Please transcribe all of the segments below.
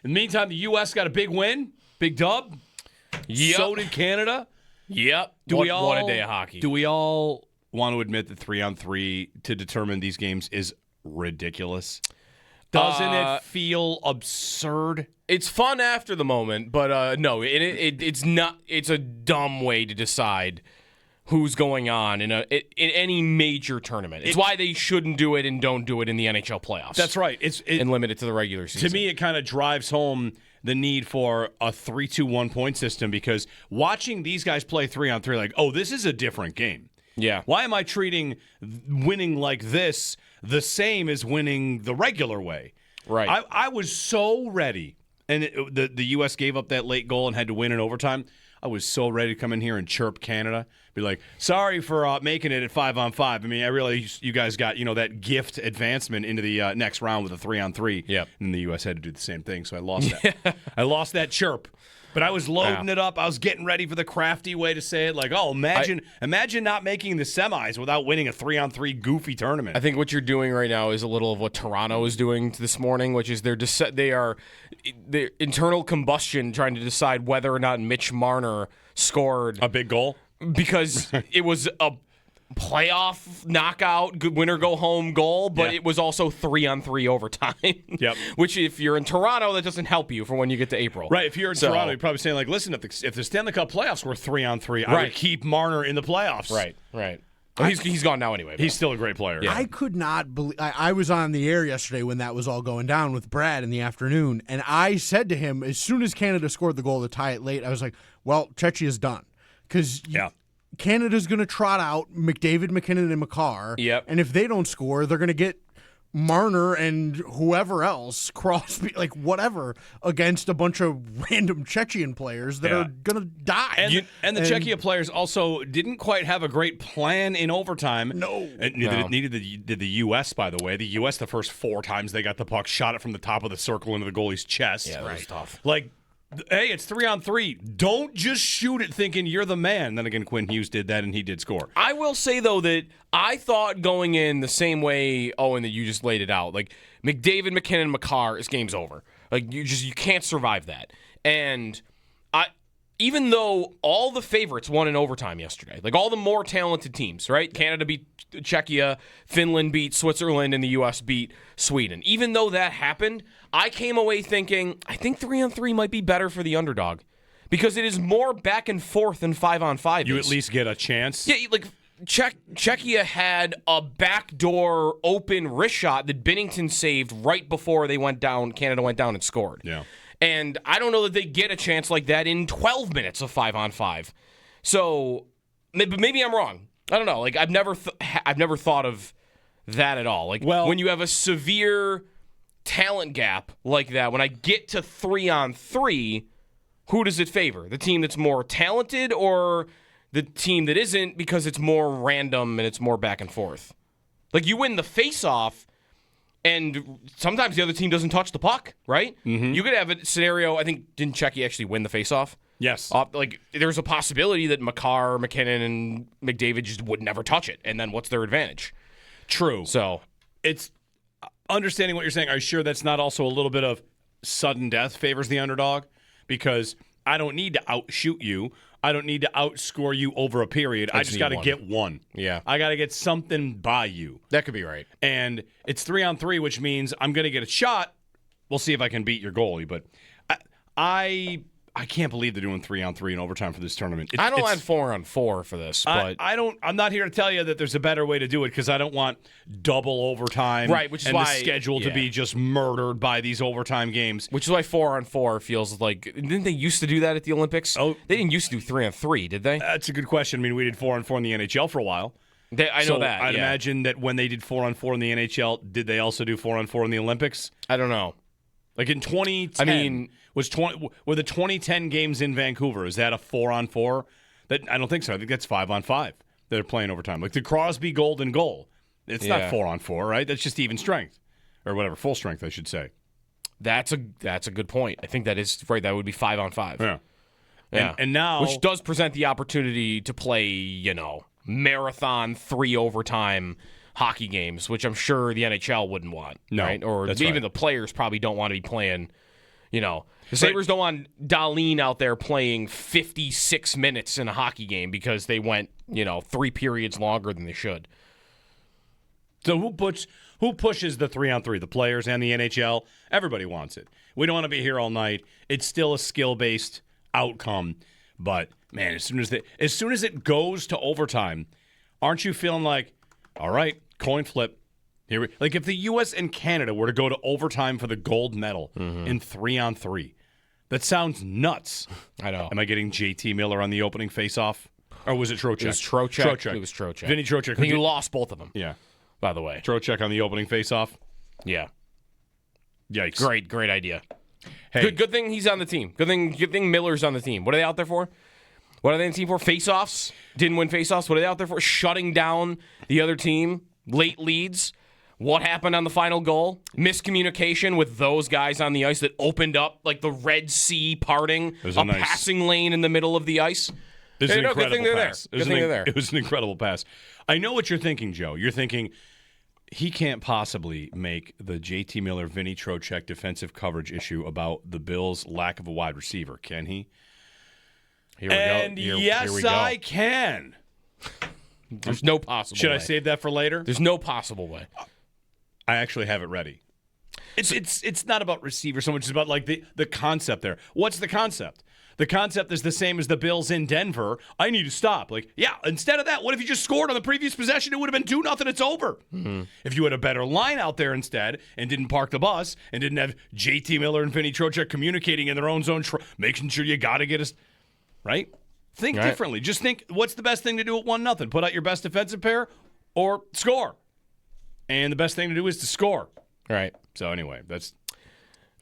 In the meantime, the U.S. got a big win, big dub. Yep. So did Canada. Yep. What a day of hockey. Do we all want to admit that 3-on-3 to determine these games is ridiculous? Doesn't it feel absurd? It's fun after the moment, but no, it's not. It's a dumb way to decide who's going on in any major tournament. It's why they shouldn't do it and don't do it in the NHL playoffs. That's right. And limit it to the regular season. To me, it kind of drives home the need for a 3-2-1 point system, because watching these guys play 3-on-3, like, oh, this is a different game. Yeah. Why am I treating winning like this the same as winning the regular way? Right. I was so ready, and the U.S. gave up that late goal and had to win in overtime. I was so ready to come in here and chirp Canada, be like, sorry for making it at 5-on-5. I mean, I realize you guys got that gift advancement into the next round with a 3-on-3. Yep. And the U.S. had to do the same thing, so I lost that. I lost that chirp. But I was loading it up. I was getting ready for the crafty way to say it. Like, oh, imagine not making the semis without winning a 3-on-3 goofy tournament. I think what you're doing right now is a little of what Toronto is doing this morning, which is their internal combustion, trying to decide whether or not Mitch Marner scored a big goal. Because it was a playoff knockout, good winner go home goal, but it was also 3-on-3 overtime. Yep. Which, if you're in Toronto, that doesn't help you for when you get to April. Right. If you're in Toronto, you're probably saying, like, listen, if the Stanley Cup playoffs were 3-on-3, I would keep Marner in the playoffs. Right. Well, he's gone now anyway. He's still a great player. Yeah. I could not believe. I was on the air yesterday when that was all going down with Brad in the afternoon, and I said to him, as soon as Canada scored the goal to tie it late, I was like, well, Chechi is done. Because Canada's going to trot out McDavid, McKinnon, and Makar. Yep. And if they don't score, they're going to get Marner and whoever else, Crosby, like whatever, against a bunch of random Chechian players that are going to die. And the Czechia players also didn't quite have a great plan in overtime. No. Neither did the U.S., by the way. The U.S., the first 4 times they got the puck, shot it from the top of the circle into the goalie's chest. Yeah, that was tough. Like, hey, it's 3-on-3. Don't just shoot it thinking you're the man. Then again, Quinn Hughes did that, and he did score. I will say, though, that I thought going in the same way, Owen, that you just laid it out. Like, McDavid, McKinnon, Makar, this game's over. Like, you can't survive that. And even though all the favorites won in overtime yesterday, like all the more talented teams, right? Canada beat Czechia, Finland beat Switzerland, and the U.S. beat Sweden. Even though that happened, I came away thinking, I think 3-on-3 might be better for the underdog, because it is more back and forth than 5-on-5. You at least get a chance. Yeah, like Czechia had a backdoor open wrist shot that Binnington saved right before they went down. Canada went down and scored. Yeah. And I don't know that they get a chance like that in 12 minutes of 5-on-5. So maybe I'm wrong. I don't know. Like, I've never thought of that at all. Like, when you have a severe talent gap like that, when I get to 3-on-3, who does it favor? The team that's more talented or the team that isn't, because it's more random and it's more back and forth? Like, you win the face-off, and sometimes the other team doesn't touch the puck, right? Mm-hmm. You could have a scenario, I think, didn't Czechia actually win the faceoff? Yes. Like, there's a possibility that Makar, McKinnon, and McDavid just would never touch it, and then what's their advantage? True. So it's understanding what you're saying. Are you sure that's not also a little bit of sudden death favors the underdog? Because I don't need to outshoot you. I don't need to outscore you over a period. I just got to get one. Yeah. I got to get something by you. That could be right. And it's 3-on-3, which means I'm going to get a shot. We'll see if I can beat your goalie. But I can't believe they're doing 3-on-3 in overtime for this tournament. I don't want 4-on-4 for this, but I'm not here to tell you that there's a better way to do it, because I don't want double overtime. Right, which is and why the schedule to be just murdered by these overtime games. Which is why 4-on-4 feels like. Didn't they used to do that at the Olympics? Oh, they didn't used to do 3-on-3, did they? That's a good question. I mean, we did 4-on-4 in the NHL for a while. I know that. I'd imagine that when they did 4-on-4 in the NHL, did they also do 4-on-4 in the Olympics? I don't know. Like in 2010, I mean, were the 2010 games in Vancouver, is that a 4-on-4? I don't think so. I think that's 5-on-5. They're playing overtime. Like the Crosby golden goal. It's not 4-on-4, right? That's just even strength. Or whatever, full strength, I should say. That's a good point. I think that is right. That would be 5-on-5. Yeah. Yeah. And now, which does present the opportunity to play, marathon 3 overtime hockey games, which I'm sure the NHL wouldn't want. No, right? Or even the players probably don't want to be playing The Sabres don't want Dahlin out there playing 56 minutes in a hockey game because they went, 3 periods longer than they should. So who pushes the 3-on-3? The players and the NHL? Everybody wants it. We don't want to be here all night. It's still a skill-based outcome. But, man, as soon as it goes to overtime, aren't you feeling like, all right, coin flip. Like if the U.S. and Canada were to go to overtime for the gold medal in 3-on-3, that sounds nuts. I know. Am I getting JT Miller on the opening faceoff? Or was it Trocheck? It was Trocheck. It was Trocheck. Vinny Trocheck. I think you lost both of them. Yeah. By the way. Trocheck on the opening faceoff? Yeah. Yikes. Great idea. Hey. Good thing he's on the team. Good thing Miller's on the team. What are they out there for? What are they on the team for? Face-offs? Didn't win face-offs. What are they out there for? Shutting down the other team. Late leads. What happened on the final goal? Miscommunication with those guys on the ice that opened up like the Red Sea parting, passing lane in the middle of the ice. It was an incredible pass. Good thing they're there. It was an incredible pass. I know what you're thinking, Joe. You're thinking he can't possibly make the JT Miller, Vinny Trocheck defensive coverage issue about the Bills' lack of a wide receiver, can he? Here we go. Yes, here we go. I can. There's no possible Should way. I save that for later? There's no possible way. I actually have it ready. It's not about receiver so much as about like the concept there. What's the concept? The concept is the same as the Bills in Denver. I need to stop. Like, yeah, instead of that, what if you just scored on the previous possession? It would have been 2-0. It's over. Mm-hmm. If you had a better line out there instead and didn't park the bus and didn't have JT Miller and Vinny Trocheck communicating in their own zone, making sure you got to get us right. Think differently. Just think, what's the best thing to do at 1-0? Put out your best defensive pair or score. And the best thing to do is to score. Right. So anyway,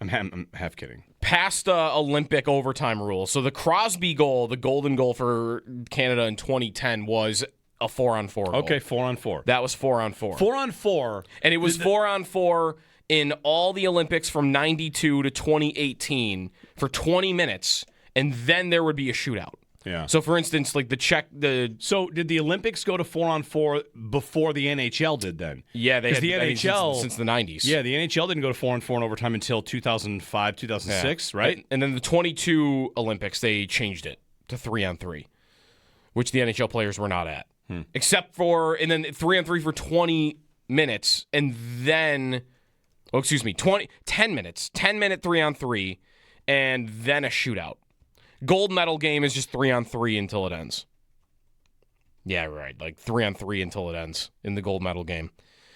I'm half kidding. Past Olympic overtime rule. So the Crosby goal, the golden goal for Canada in 2010 was a 4-on-4 goal. Okay, 4-on-4. That was 4-on-4. 4-on-4. And it was 4-on-4 in all the Olympics from 92 to 2018 for 20 minutes, and then there would be a shootout. Yeah. So, for instance, like So, did the Olympics go to 4-on-4 before the NHL did then? Yeah, they had the NHL since the 90s. Yeah, the NHL didn't go to 4-on-4 in overtime until 2005, 2006, right? And then the 22 Olympics, they changed it to 3-on-3, which the NHL players were not at. Except for, and then 3-on-3 for 20 minutes, and then, 10 minutes, 10-minute 3-on-3, and then a shootout. Gold medal game is just 3-on-3 until it ends. Yeah, right. Like 3-on-3 until it ends in the gold medal game.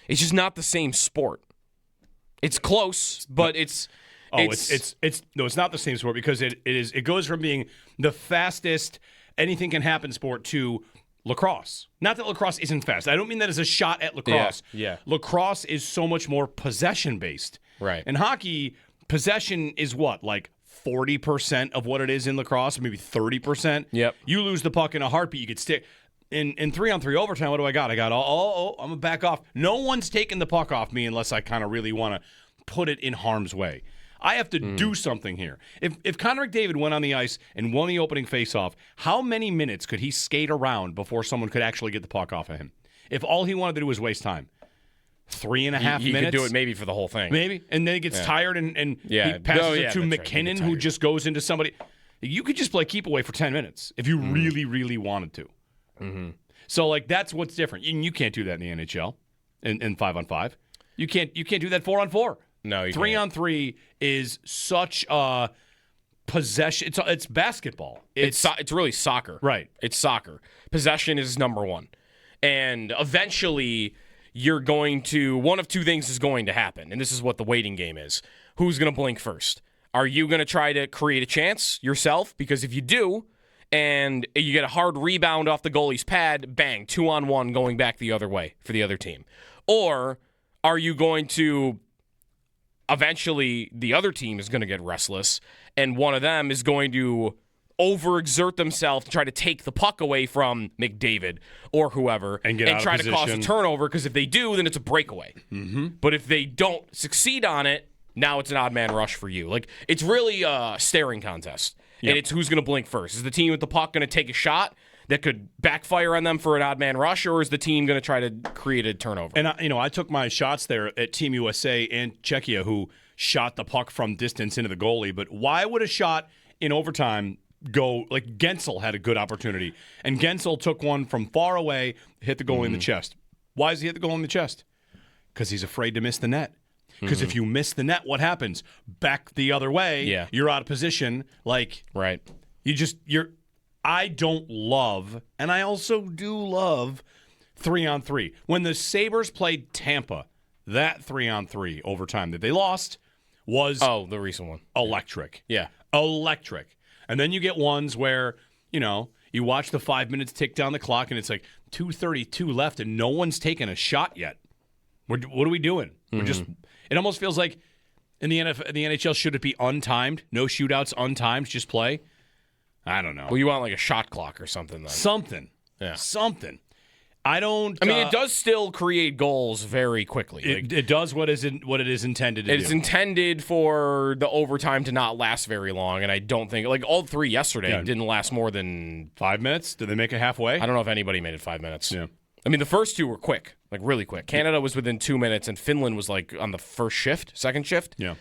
It's just not the same sport. It's close, but it's not the same sport because it goes from being the fastest anything can happen sport to lacrosse. Not that lacrosse isn't fast. I don't mean that as a shot at lacrosse. Yeah. Lacrosse is so much more possession based. Right. And hockey, possession is what? Like 40% of what it is in lacrosse, maybe 30%. Yep. You lose the puck in a heartbeat, you could stick. In 3-on-3 overtime, what do I got? I got, I'm going to back off. No one's taking the puck off me unless I kind of really want to put it in harm's way. I have to do something here. If Connor McDavid went on the ice and won the opening faceoff, how many minutes could he skate around before someone could actually get the puck off of him? If all he wanted to do was waste time. 3.5 minutes? He could do it maybe for the whole thing. Maybe. And then he gets tired and he passes it to McKinnon, who just goes into somebody. You could just play keep away for 10 minutes if you really, really wanted to. Mm-hmm. So, like, that's what's different. You can't do that in the NHL in 5-on-5. You can't do that 4-on-4. No, you 3-on-3 is such a possession. It's basketball. It's really soccer. Right. It's soccer. Possession is number one. And eventually you're going to, one of two things is going to happen, and this is what the waiting game is. Who's going to blink first? Are you going to try to create a chance yourself? Because if you do, and you get a hard rebound off the goalie's pad, bang, 2-on-1 going back the other way for the other team. Or are you going to, eventually the other team is going to get restless, and one of them is going to overexert themselves to try to take the puck away from McDavid or whoever and try to cause a turnover, because if they do, then it's a breakaway. Mm-hmm. But if they don't succeed on it, now it's an odd man rush for you. Like, it's really a staring contest. Yep. And it's who's going to blink first. Is the team with the puck going to take a shot that could backfire on them for an odd man rush, or is the team going to try to create a turnover? And I took my shots there at Team USA and Czechia, who shot the puck from distance into the goalie, but why would a shot in overtime go like Gensel had a good opportunity, and Gensel took one from far away, hit the goalie in the chest. Why does he hit the goalie in the chest? Because he's afraid to miss the net. Because if you miss the net, what happens? Back the other way, you're out of position. Like, right. I don't love, and I also do love 3-on-3. When the Sabres played Tampa, that 3-on-3 overtime that they lost was the recent one. Electric. Yeah. Electric. And then you get ones where, you watch the 5 minutes tick down the clock and it's like 2:32 left and no one's taken a shot yet. What are we doing? It almost feels like in the NHL, should it be untimed? No shootouts, untimed, just play? I don't know. Well, you want like a shot clock or something then. Something. Yeah. Something. I mean, it does still create goals very quickly. It does what it is intended to do. It's intended for the overtime to not last very long, and I don't think all three yesterday didn't last more than 5 minutes. Did they make it halfway? I don't know if anybody made it 5 minutes. Yeah. I mean, the first two were quick, really quick. Canada was within 2 minutes, and Finland was on the second shift. Yeah.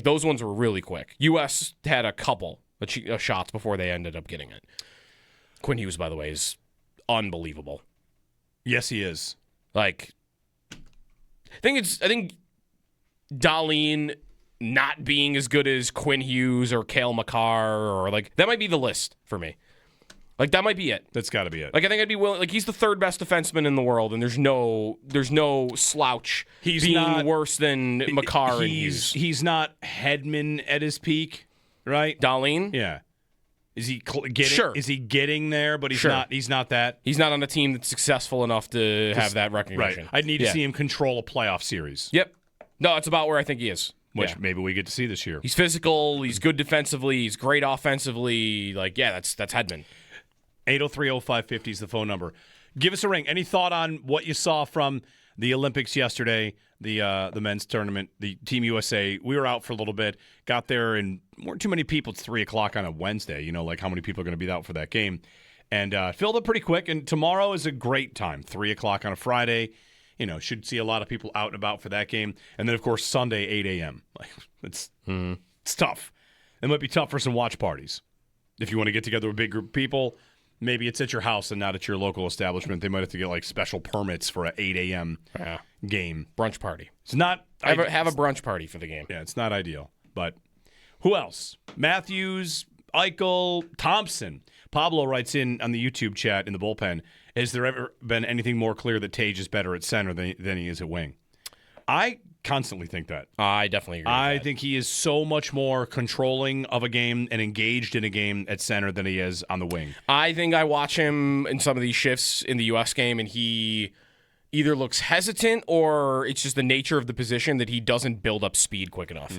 Those ones were really quick. U.S. had a couple of shots before they ended up getting it. Quinn Hughes, by the way, is unbelievable. Yes, he is. I think Dahlin not being as good as Quinn Hughes or Cale Makar or that might be the list for me. That might be it. That's got to be it. I think I'd be willing. He's the third best defenseman in the world, and there's no slouch. He's being not worse than Makar and Hughes. He's not Hedman at his peak, right? Dahlin? Yeah. Is he getting? Sure. Is he getting there? But he's not. He's not that. He's not on a team that's successful enough to have that recognition. Right. I'd need to see him control a playoff series. Yep. No, it's about where I think he is. Which maybe we get to see this year. He's physical. He's good defensively. He's great offensively. That's Hedman. 803-0550 is the phone number. Give us a ring. Any thought on what you saw from the Olympics yesterday, the men's tournament, the Team USA? We were out for a little bit, got there, and weren't too many people. It's 3 o'clock on a Wednesday, how many people are going to be out for that game. And filled up pretty quick, and tomorrow is a great time, 3 o'clock on a Friday. Should see a lot of people out and about for that game. And then, of course, Sunday, 8 a.m. It's tough. It might be tough for some watch parties. If you want to get together with a big group of people, maybe it's at your house and not at your local establishment. They might have to get special permits for an 8 a.m. game. Brunch party. It's not have a brunch party for the game. Yeah, it's not ideal. But who else? Matthews, Eichel, Thompson. Pablo writes in on the YouTube chat in the bullpen, has there ever been anything more clear that Tage is better at center than he is at wing? I constantly think that. I definitely agree with I that. think he is so much more controlling of a game and engaged in a game at center than he is on the wing. I think I watch him in some of these shifts in the U.S. game, and he either looks hesitant or it's just the nature of the position that he doesn't build up speed quick enough.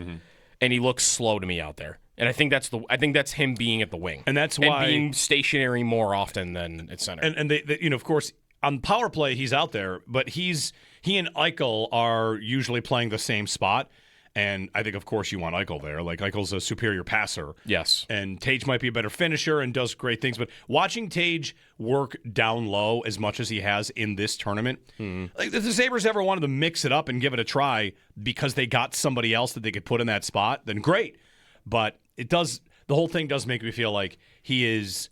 And he looks slow to me out there. And I think that's him being at the wing. And that's why and being stationary more often than at center. And they of course, on power play he's out there, but he and Eichel are usually playing the same spot. And I think, of course, you want Eichel there. Eichel's a superior passer. Yes. And Tage might be a better finisher and does great things. But watching Tage work down low as much as he has in this tournament, if the Sabres ever wanted to mix it up and give it a try because they got somebody else that they could put in that spot, then great. But the whole thing does make me feel like he is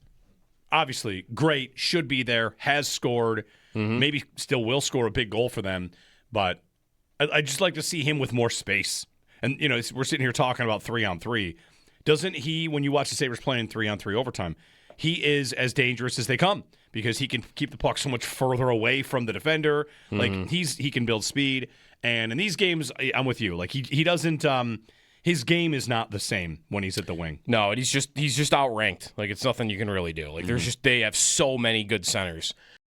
obviously great, should be there, has scored, maybe still will score a big goal for them. But I just like to see him with more space. And, we're sitting here talking about 3-on-3. Doesn't he, when you watch the Sabres playing 3-on-3 overtime, he is as dangerous as they come because he can keep the puck so much further away from the defender. He can build speed. And in these games, I'm with you. He doesn't his game is not the same when he's at the wing. No, and he's just outranked. It's nothing you can really do. They have so many good centers.